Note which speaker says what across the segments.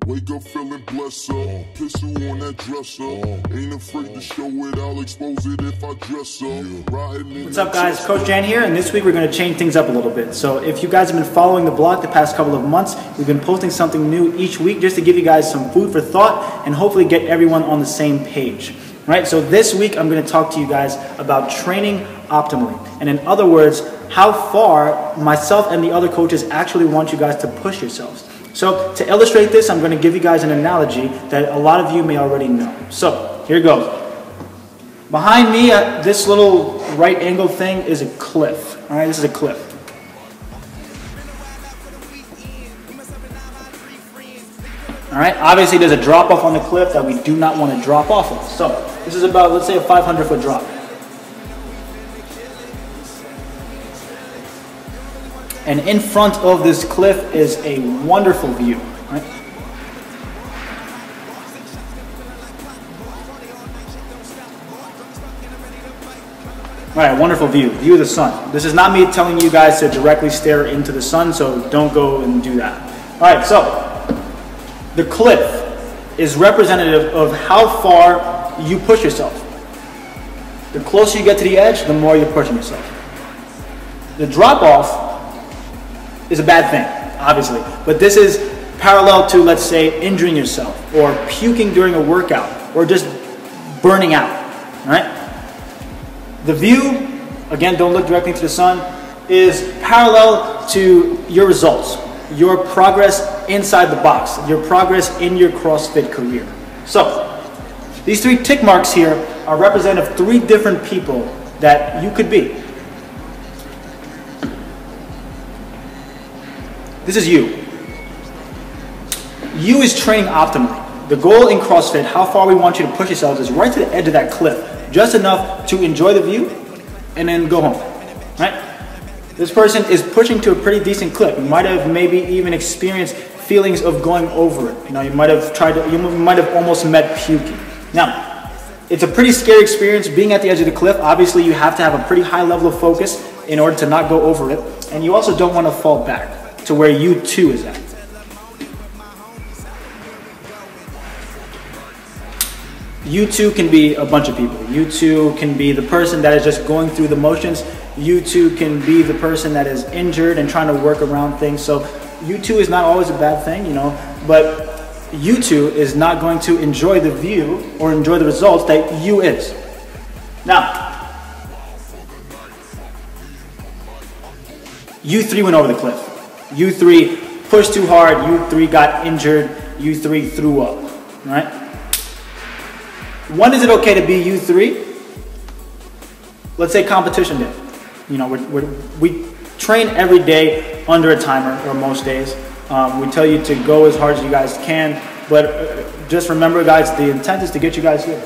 Speaker 1: Wake up feeling blessed up. Pistol on that dresser. Ain't afraid to show it, I'll expose it if I dress up.
Speaker 2: What's up guys, Coach Jan here, and this week we're going to change things up a little bit. So if you guys have been following the blog the past couple of months, we've been posting something new each week just to give you guys some food for thought and hopefully get everyone on the same page. Right? So this week I'm going to talk to you guys about training optimally. And in other words, how far myself and the other coaches actually want you guys to push yourselves. So to illustrate this, I'm going to give you guys an analogy that a lot of you may already know. So here goes. Behind me, this little right angle thing is a cliff. All right, this is a cliff. All right, obviously there's a drop off on the cliff that we do not want to drop off of. So this is about, let's say, a 500-foot drop. And in front of this cliff is a wonderful view. Right? All right, wonderful view of the sun. This is not me telling you guys to directly stare into the sun, so don't go and do that. All right, so the cliff is representative of how far you push yourself. The closer you get to the edge, the more you're pushing yourself. The drop off is a bad thing, obviously, but this is parallel to, let's say, injuring yourself or puking during a workout or just burning out, right? The view, again, don't look directly into the sun, is parallel to your results, your progress inside the box, your progress in your CrossFit career. So, these three tick marks here are representative of three different people that you could be. This is you. You is training optimally. The goal in CrossFit, how far we want you to push yourselves, is right to the edge of that cliff. Just enough to enjoy the view and then go home. Right? This person is pushing to a pretty decent clip. You might have maybe even experienced feelings of going over it. You know, you might have almost met puking. Now, it's a pretty scary experience being at the edge of the cliff. Obviously, you have to have a pretty high level of focus in order to not go over it. And you also don't want to fall back to where you too is at. You too can be a bunch of people. You too can be the person that is just going through the motions. You too can be the person that is injured and trying to work around things. So you too is not always a bad thing, you know, but you too is not going to enjoy the view or enjoy the results that you is. Now, you three went over the cliff. You three pushed too hard, you three got injured, you three threw up, right? When is it okay to be you three? Let's say competition day. You know, we train every day under a timer, or most days. We tell you to go as hard as you guys can, but just remember guys, the intent is to get you guys here.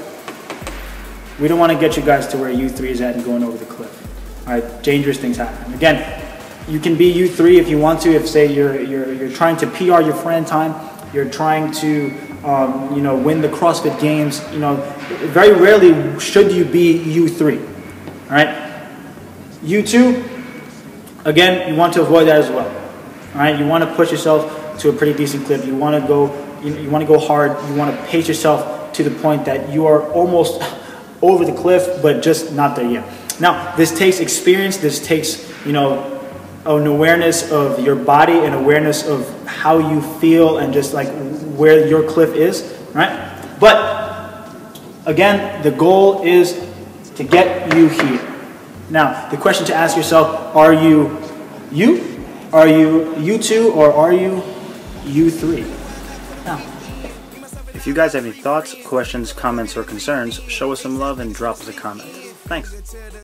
Speaker 2: We don't want to get you guys to where you three is at and going over the cliff. All right, dangerous things happen. Again, you can be you three if you want to. If say you're trying to PR your friend time, you're trying to you know, win the CrossFit Games. You know, very rarely should you be you three. All right, you two. Again, you want to avoid that as well. All right, you want to push yourself to a pretty decent clip. You want to go. You want to go hard. You want to pace yourself to the point that you are almost over the cliff, but just not there yet. Now, this takes experience. This takes, you know, an awareness of your body, an awareness of how you feel, and just like where your cliff is, right? But again, the goal is to get you here. Now, the question to ask yourself, are you you? Are you you two? Or are you you three? Now, if you guys have any thoughts, questions, comments, or concerns, show us some love and drop us a comment. Thanks.